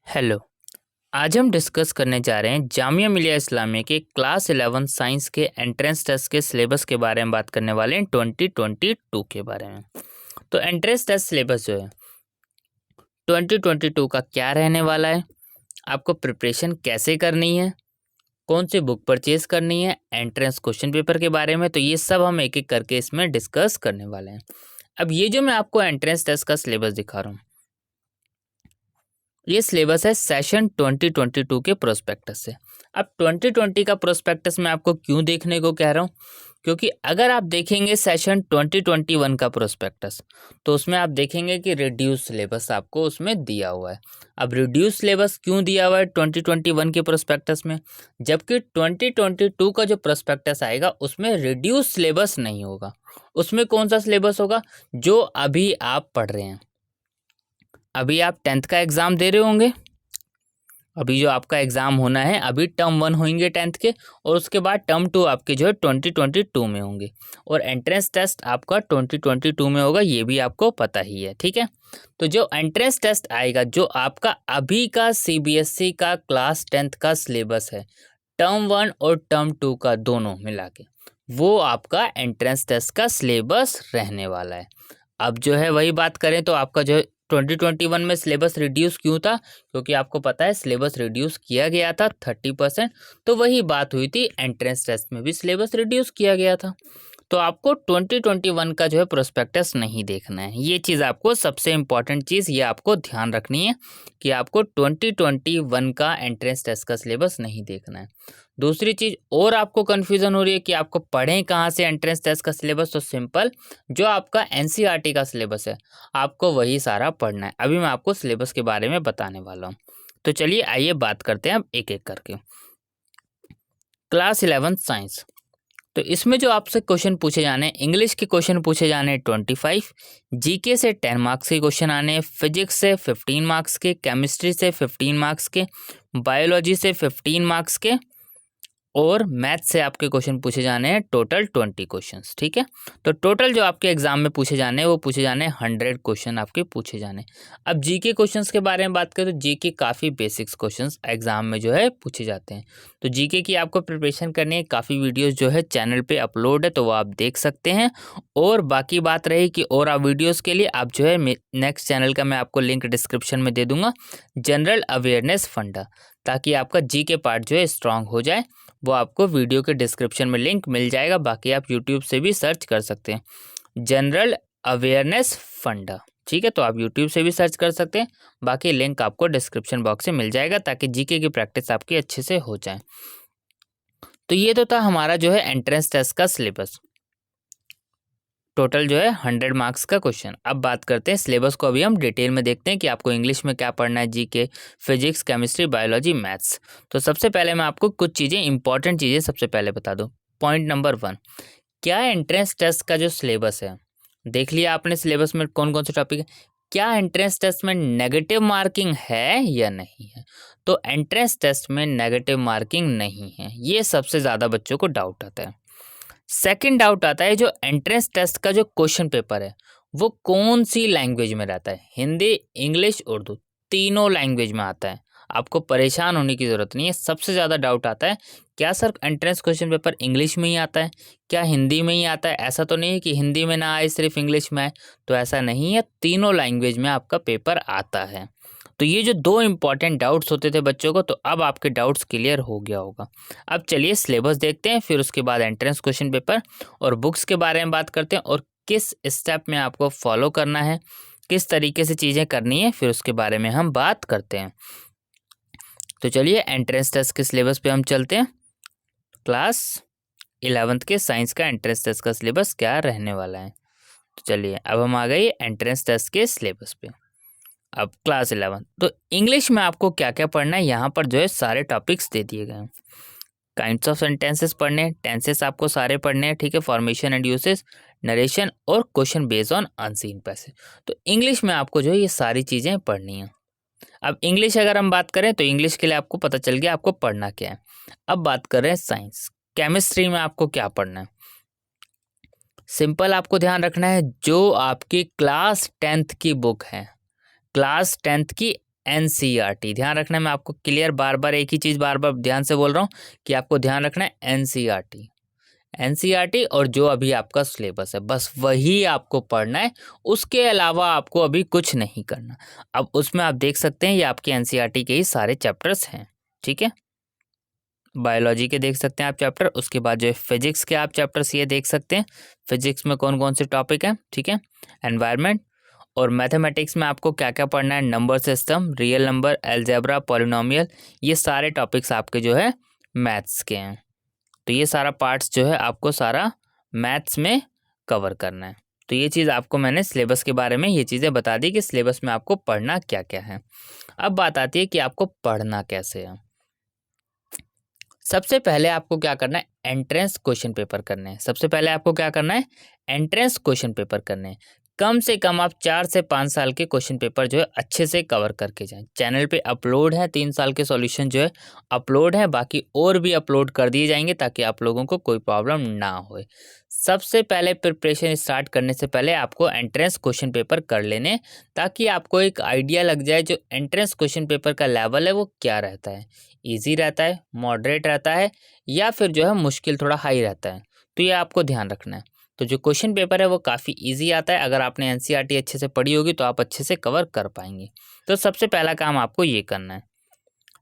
Hello. आज हम discuss करने जा रहे हैं जामिया मिलिया इस्लामिया के क्लास 11 साइंस के एंट्रेंस टेस्ट के सिलेबस के बारे में बात करने वाले हैं 2022 के बारे में। तो एंट्रेंस टेस्ट सिलेबस जो है 2022 का क्या रहने वाला है, आपको प्रिपरेशन कैसे करनी है, कौन सी बुक परचेज करनी है, एंट्रेंस क्वेश्चन पेपर के बारे में, तो ये सब हम एक एक करके इसमें डिस्कस करने वाले हैं। अब ये जो मैं आपको एंट्रेंस टेस्ट का सिलेबस दिखा रहा हूँ, ये सिलेबस है सेशन 2022 के प्रोस्पेक्टस से। अब 2020 का प्रोस्पेक्टस मैं आपको क्यों देखने को कह रहा हूँ, क्योंकि अगर आप देखेंगे सेशन 2021 का प्रोस्पेक्टस तो उसमें आप देखेंगे कि रिड्यूस सिलेबस आपको उसमें दिया हुआ है। अब रिड्यूस सिलेबस क्यों दिया हुआ है 2021 के प्रोस्पेक्टस में, जबकि 2022 का जो प्रोस्पेक्टस आएगा उसमें रिड्यूस सिलेबस नहीं होगा। उसमें कौन सा सिलेबस होगा, जो अभी आप पढ़ रहे हैं। अभी आप 10th का एग्ज़ाम दे रहे होंगे, अभी जो आपका एग्ज़ाम होना है, अभी टर्म 1 होंगे 10th के, और उसके बाद टर्म 2 आपके जो है 2022 में होंगे, और एंट्रेंस टेस्ट आपका 2022 में होगा, ये भी आपको पता ही है। ठीक है, तो जो एंट्रेंस टेस्ट आएगा, जो आपका अभी का CBSE का क्लास 10th का सिलेबस है, टर्म 1 और टर्म 2 का दोनों मिला के, वो आपका एंट्रेंस टेस्ट का सिलेबस रहने वाला है। अब जो है वही बात करें तो आपका जो है 2021 में सिलेबस रिड्यूस क्यों था, क्योंकि आपको पता है सिलेबस रिड्यूस किया गया था 30%। तो वही बात हुई थी, एंट्रेंस टेस्ट में भी सिलेबस रिड्यूस किया गया था। तो आपको 2021 का जो है प्रोस्पेक्टस नहीं देखना है, ये चीज़ आपको सबसे इम्पॉर्टेंट चीज़ ये आपको ध्यान रखनी है कि आपको 2021 का एंट्रेंस टेस्ट का सिलेबस नहीं देखना है। दूसरी चीज़ और आपको कन्फ्यूज़न हो रही है कि आपको पढ़ें कहाँ से एंट्रेंस टेस्ट का सिलेबस, तो सिंपल, जो आपका NCERT का सिलेबस है आपको वही सारा पढ़ना है। अभी मैं आपको सिलेबस के बारे में बताने वाला हूँ। तो चलिए आइए बात करते हैं अब एक एक करके। क्लास 11 साइंस, तो इसमें जो आपसे क्वेश्चन पूछे जाने हैं, इंग्लिश के क्वेश्चन पूछे जाने हैं 25, जीके से 10 मार्क्स के क्वेश्चन आने हैं, फिजिक्स से 15 मार्क्स के, केमिस्ट्री से 15 मार्क्स के, बायोलॉजी से 15 मार्क्स के, और मैथ से आपके क्वेश्चन पूछे जाने हैं टोटल 20 क्वेश्चंस। ठीक है, तो टोटल जो आपके एग्जाम में पूछे जाने हैं वो पूछे जाने हैं 100 क्वेश्चन आपके पूछे जाने हैं। अब जीके क्वेश्चंस के बारे में बात करें तो जीके काफ़ी बेसिक्स क्वेश्चंस एग्जाम में जो है पूछे जाते हैं। तो जीके की आपको प्रिपरेशन करनी है, काफ़ी वीडियोज़ जो है चैनल पर अपलोड है, तो वो आप देख सकते हैं। और बाकी बात रही कि और आप वीडियोज़ के लिए आप जो है नेक्स्ट चैनल का मैं आपको लिंक डिस्क्रिप्शन में दे दूँगा, जनरल अवेयरनेस फंडा, ताकि आपका जीके पार्ट जो है स्ट्रांग हो जाए। वो आपको वीडियो के डिस्क्रिप्शन में लिंक मिल जाएगा, बाकी आप यूट्यूब से भी सर्च कर सकते हैं, जनरल अवेयरनेस फंडा। ठीक है, तो आप यूट्यूब से भी सर्च कर सकते हैं, बाकी लिंक आपको डिस्क्रिप्शन बॉक्स में मिल जाएगा, ताकि जीके की प्रैक्टिस आपकी अच्छे से हो जाए। तो ये तो था हमारा जो है एंट्रेंस टेस्ट का सिलेबस, टोटल जो है 100 मार्क्स का क्वेश्चन। अब बात करते हैं सिलेबस को, अभी हम डिटेल में देखते हैं कि आपको इंग्लिश में क्या पढ़ना है, GK, physics, chemistry, biology, maths. तो सबसे पहले मैं आपको कुछ चीज़ें, इंपॉर्टेंट चीज़ें सबसे पहले बता दूँ। पॉइंट नंबर 1, क्या एंट्रेंस टेस्ट का जो सिलेबस है, देख लिया आपने सिलेबस में कौन कौन से टॉपिक है, क्या एंट्रेंस टेस्ट में नेगेटिव मार्किंग है या नहीं है। तो एंट्रेंस टेस्ट में नेगेटिव मार्किंग नहीं है, ये सबसे ज़्यादा बच्चों को डाउट आता है। सेकंड डाउट आता है, जो एंट्रेंस टेस्ट का जो क्वेश्चन पेपर है वो कौन सी लैंग्वेज में रहता है, हिंदी, इंग्लिश, उर्दू, तीनों लैंग्वेज में आता है। आपको परेशान होने की ज़रूरत नहीं है। सबसे ज़्यादा डाउट आता है, क्या sir entrance question paper English में ही आता है, क्या हिंदी में ही आता है। ऐसा तो नहीं है कि हिंदी में ना आए सिर्फ इंग्लिश में आए, तो ऐसा नहीं है, तीनों लैंग्वेज में आपका पेपर आता है। तो ये जो दो इम्पॉर्टेंट डाउट्स होते थे बच्चों को, तो अब आपके डाउट्स क्लियर हो गया होगा। अब चलिए सिलेबस देखते हैं, फिर उसके बाद एंट्रेंस क्वेश्चन पेपर और बुक्स के बारे में बात करते हैं, और किस स्टेप में आपको फॉलो करना है, किस तरीके से चीज़ें करनी है, फिर उसके बारे में हम बात करते हैं। तो चलिए एंट्रेंस टेस्ट के सिलेबस पे हम चलते हैं। क्लास 11th के साइंस का एंट्रेंस टेस्ट का सिलेबस क्या रहने वाला है। तो चलिए अब हम आ गए एंट्रेंस टेस्ट के सिलेबस पे। अब क्लास 11, तो इंग्लिश में आपको क्या क्या पढ़ना है, यहाँ पर जो है सारे टॉपिक्स दे दिए गए हैं। काइंड्स ऑफ सेंटेंसेस पढ़ने हैं, टेंसेस आपको सारे पढ़ने हैं। ठीक है, फॉर्मेशन एंड यूसेस, नरेशन और question based on unseen passage. तो इंग्लिश में आपको जो है ये सारी चीज़ें पढ़नी है। अब इंग्लिश अगर हम बात करें तो इंग्लिश के लिए आपको पता चल गया आपको पढ़ना क्या है। अब बात कर रहे हैं साइंस, केमिस्ट्री में आपको क्या पढ़ना है। सिंपल आपको ध्यान रखना है, जो आपकी क्लास 10th की बुक है, क्लास 10th की एनसीईआरटी। ध्यान रखना है, मैं आपको क्लियर बार बार एक ही चीज़ बार बार ध्यान से बोल रहा हूँ कि आपको ध्यान रखना है एनसीईआरटी। एनसीईआरटी और जो अभी आपका सिलेबस है बस वही आपको पढ़ना है, उसके अलावा आपको अभी कुछ नहीं करना। अब उसमें आप देख सकते हैं ये आपके एनसीईआरटी के ही सारे चैप्टर्स हैं, ठीक है। बायोलॉजी के देख सकते हैं आप चैप्टर, उसके बाद जो है फिजिक्स के आप चैप्टर्स ये देख सकते हैं, फिजिक्स में कौन कौन से टॉपिक हैं, ठीक है। एनवायरनमेंट और मैथमेटिक्स में आपको क्या क्या पढ़ना है, number system, real number, algebra, polynomial, ये सारे टॉपिक्स आपके जो है मैथ्स के हैं। तो ये सारा पार्ट्स जो है आपको सारा मैथ्स में कवर करना है। तो ये चीज़ आपको मैंने सिलेबस के बारे में ये चीज़ें बता दी कि सिलेबस में आपको पढ़ना क्या क्या है। अब बात आती है कि आपको पढ़ना कैसे है। सबसे पहले आपको क्या करना है, एंट्रेंस क्वेश्चन पेपर करने हैं। सबसे पहले आपको क्या करना है, एंट्रेंस क्वेश्चन पेपर करने हैं। कम से कम आप 4 से 5 साल के क्वेश्चन पेपर जो है अच्छे से कवर करके जाएं। चैनल पे अपलोड है 3 साल के सॉल्यूशन जो है अपलोड है, बाकी और भी अपलोड कर दिए जाएंगे ताकि आप लोगों को कोई प्रॉब्लम ना हो। सबसे पहले प्रिपरेशन स्टार्ट करने से पहले आपको एंट्रेंस क्वेश्चन पेपर कर लेने, ताकि आपको एक आइडिया लग जाए जो एंट्रेंस क्वेश्चन पेपर का लेवल है वो क्या रहता है, ईजी रहता है, मॉडरेट रहता है, या फिर जो है मुश्किल थोड़ा हाई रहता है। तो ये आपको ध्यान रखना है। तो जो क्वेश्चन पेपर है वो काफ़ी इजी आता है, अगर आपने एनसीईआरटी अच्छे से पढ़ी होगी तो आप अच्छे से कवर कर पाएंगे। तो सबसे पहला काम आपको ये करना है।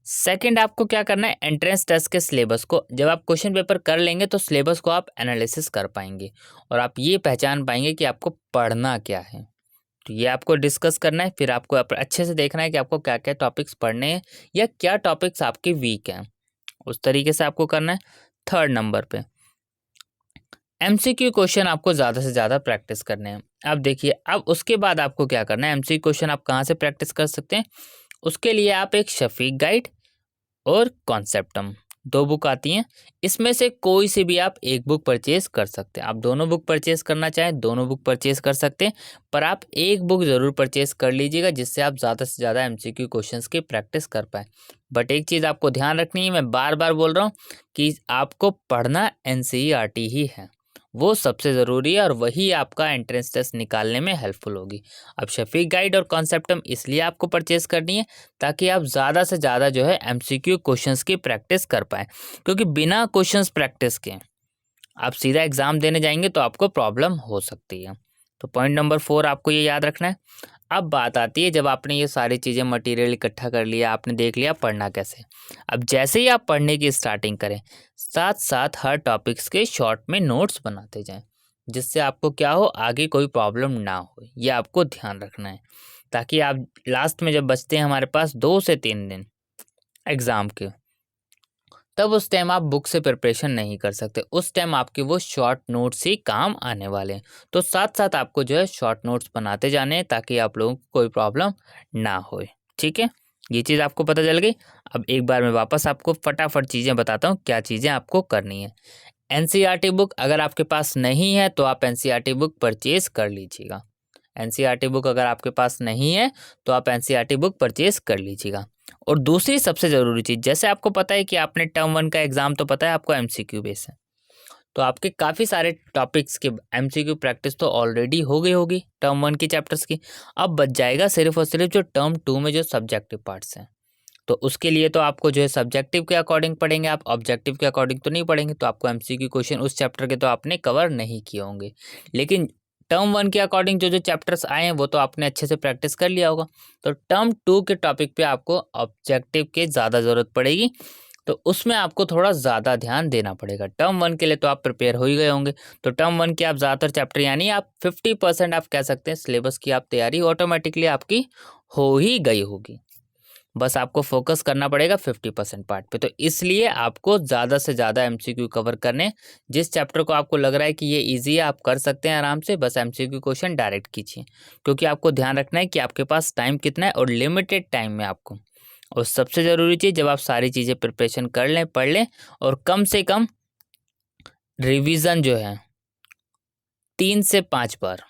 सेकंड आपको क्या करना है, एंट्रेंस टेस्ट के सिलेबस को जब आप क्वेश्चन पेपर कर लेंगे तो सिलेबस को आप एनालिसिस कर पाएंगे और आप ये पहचान पाएंगे कि आपको पढ़ना क्या है। तो ये आपको डिस्कस करना है, फिर आपको अच्छे से देखना है कि आपको क्या क्या टॉपिक्स पढ़ने हैं या क्या टॉपिक्स आपके वीक हैं, उस तरीके से आपको करना है। थर्ड नंबर पे एमसीक्यू क्वेश्चन आपको ज़्यादा से ज़्यादा प्रैक्टिस करने हैं। अब देखिए, अब उसके बाद आपको क्या करना है, एमसीक्यू क्वेश्चन आप कहाँ से प्रैक्टिस कर सकते हैं, उसके लिए आप एक शफीक गाइड और कॉन्सेप्टम 2 बुक आती हैं, इसमें से कोई से भी आप एक बुक परचेज कर सकते हैं। आप दोनों बुक परचेज करना चाहें दोनों बुक परचेज कर सकते हैं, पर आप एक बुक ज़रूर परचेज कर लीजिएगा जिससे आप ज़्यादा से ज़्यादा एमसीक्यू क्वेश्चंस की प्रैक्टिस कर पाएँ। बट एक चीज़ आपको ध्यान रखनी है, मैं बार बार बोल रहा हूँ कि आपको पढ़ना एनसीईआरटी ही है, वो सबसे ज़रूरी है और वही आपका एंट्रेंस टेस्ट निकालने में हेल्पफुल होगी। अब शफीक गाइड और कॉन्सेप्टम इसलिए आपको परचेज़ करनी है ताकि आप ज़्यादा से ज़्यादा जो है एमसीक्यू क्वेश्चंस की प्रैक्टिस कर पाएँ, क्योंकि बिना क्वेश्चंस प्रैक्टिस के आप सीधा एग्ज़ाम देने जाएंगे तो आपको प्रॉब्लम हो सकती है। तो पॉइंट नंबर 4 आपको ये याद रखना है। अब बात आती है, जब आपने ये सारी चीज़ें मटेरियल इकट्ठा कर लिया, आपने देख लिया पढ़ना कैसे, अब जैसे ही आप पढ़ने की स्टार्टिंग करें साथ साथ हर टॉपिक्स के शॉर्ट में नोट्स बनाते जाएं, जिससे आपको क्या हो, आगे कोई प्रॉब्लम ना हो। ये आपको ध्यान रखना है, ताकि आप लास्ट में जब बचते हैं हमारे पास 2 से 3 दिन एग्ज़ाम के, तब उस टाइम आप बुक से प्रिपरेशन नहीं कर सकते, उस टाइम आपके वो शॉर्ट नोट्स ही काम आने वाले हैं। तो साथ साथ आपको जो है शॉर्ट नोट्स बनाते जाने हैं ताकि आप लोगों को कोई प्रॉब्लम ना होए, ठीक है। ये चीज़ आपको पता चल गई। अब एक बार मैं वापस आपको फटाफट चीज़ें बताता हूँ क्या चीज़ें आपको करनी है। एनसीईआरटी बुक अगर आपके पास नहीं है तो आप एनसीईआरटी बुक परचेज कर लीजिएगा। एनसीईआरटी बुक अगर आपके पास नहीं है तो आप एनसीईआरटी बुक परचेज कर लीजिएगा। और दूसरी सबसे ज़रूरी चीज़, जैसे आपको पता है कि आपने टर्म 1 का एग्ज़ाम तो पता है आपको एमसीक्यू बेस है, तो आपके काफ़ी सारे टॉपिक्स के एमसीक्यू प्रैक्टिस तो ऑलरेडी हो गई होगी टर्म 1 की चैप्टर्स की। अब बच जाएगा सिर्फ और सिर्फ जो टर्म 2 में जो सब्जेक्टिव पार्ट्स हैं, तो उसके लिए तो आपको जो है सब्जेक्टिव के अकॉर्डिंग पढ़ेंगे, आप ऑब्जेक्टिव के अकॉर्डिंग तो नहीं पढ़ेंगे, तो आपको एमसीक्यू क्वेश्चन उस चैप्टर के तो आपने कवर नहीं किए होंगे। लेकिन टर्म 1 के अकॉर्डिंग जो जो चैप्टर्स आए हैं वो तो आपने अच्छे से प्रैक्टिस कर लिया होगा। तो टर्म 2 के टॉपिक पे आपको ऑब्जेक्टिव के ज़्यादा ज़रूरत पड़ेगी, तो उसमें आपको थोड़ा ज़्यादा ध्यान देना पड़ेगा। टर्म 1 के लिए तो आप प्रिपेयर हो ही गए होंगे, तो टर्म 1 के आप ज़्यादातर चैप्टर यानी आप 50% आप कह सकते हैं सिलेबस की आप तैयारी ऑटोमेटिकली आपकी हो ही गई होगी। बस आपको फोकस करना पड़ेगा 50% पार्ट पे। तो इसलिए आपको ज़्यादा से ज़्यादा एमसीक्यू कवर करने, जिस चैप्टर को आपको लग रहा है कि ये इजी है आप कर सकते हैं आराम से, बस एमसीक्यू क्वेश्चन डायरेक्ट कीजिए, क्योंकि आपको ध्यान रखना है कि आपके पास टाइम कितना है और लिमिटेड टाइम में आपको। और सबसे ज़रूरी चीज़, जब आप सारी चीज़ें प्रिपरेशन कर लें, पढ़ लें, और कम से कम रिविज़न जो है 3 से 5 बार,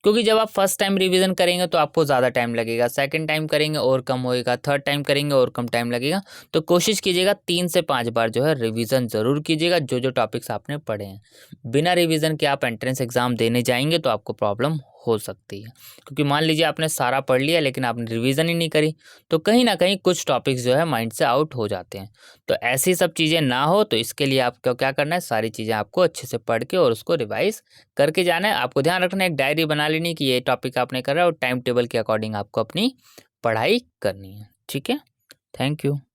क्योंकि जब आप फर्स्ट टाइम रिवीजन करेंगे तो आपको ज़्यादा टाइम लगेगा, सेकंड टाइम करेंगे और कम होएगा, थर्ड टाइम करेंगे और कम टाइम लगेगा। तो कोशिश कीजिएगा 3 से 5 बार जो है रिवीजन ज़रूर कीजिएगा जो जो टॉपिक्स आपने पढ़े हैं। बिना रिवीजन के आप एंट्रेंस एग्ज़ाम देने जाएंगे तो आपको प्रॉब्लम हो सकती है। क्योंकि मान लीजिए आपने सारा पढ़ लिया लेकिन आपने रिवीजन ही नहीं करी, तो कहीं न कहीं कुछ टॉपिक्स जो है माइंड से आउट हो जाते हैं। तो ऐसी सब चीज़ें ना हो तो इसके लिए आपको क्या करना है, सारी चीज़ें आपको अच्छे से पढ़ के और उसको रिवाइज़ करके जाना है। आपको ध्यान रखना है, एक डायरी बना लेनी कि ये टॉपिक आपने करा और टाइम टेबल के अकॉर्डिंग आपको अपनी पढ़ाई करनी है। ठीक है? Thank you.